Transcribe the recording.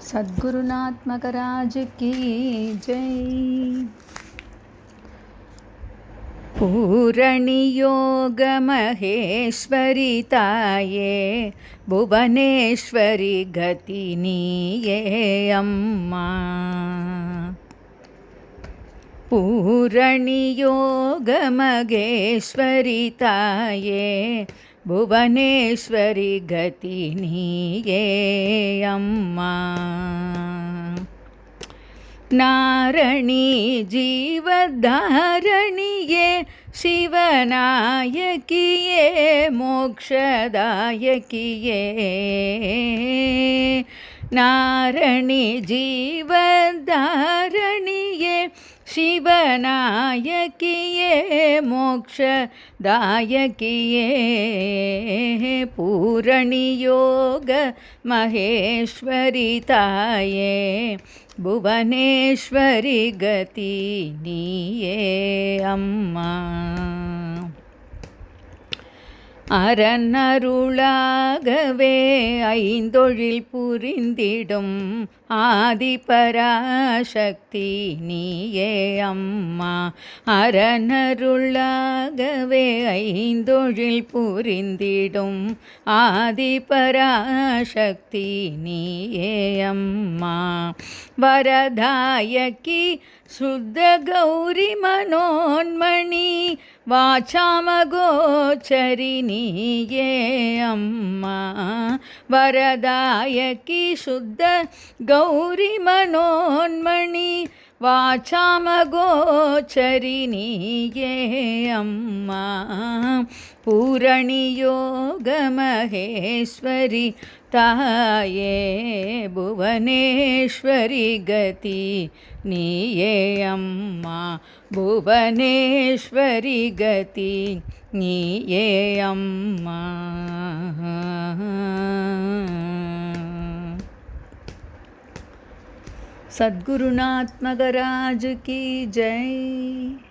सद्गुरुनाथ महाराज की जय। पूरणि योग महेश्वरी ताये भुवनेश्वरी गति नीये अम्मा। पूरणि योग महेश्वरी ताये भुवनेश्वरी गति नीये अम्मा। नारणी जीवधारणिये शिवनायकिये मोक्षदायकिये। नारणी जीवधारणिये शिवनायकिये मोक्षदायकिये। पूरणि योग महेश्वरी ताये भुवनेश्वरी गति नीये अम्मा। அரணருளாகவே ஐந்தொழில் புரிந்திடும் ஆதிபராசக்தி நீயே அம்மா. அரணருளாகவே ஐந்தொழில் புரிந்திடும் ஆதிபராசக்தி நீயே அம்மா. வரதாயகி சுத்த கௌரி மனோன்மணி வாசாமகோச்சரி நீயே அம்மா. வரதாயகி சுத்த கௌரி மனோன்மணி வாசாமகோச்சரி நீயே அம்மா. பூரணி யோக மகேஸ்வரி தாயே புவனேஸ்வரி கதி நீயே அம்மா. புவனேஸ்வரி கதி நீயே அம்மா. सद्गुरुनाथ महाराज की जय।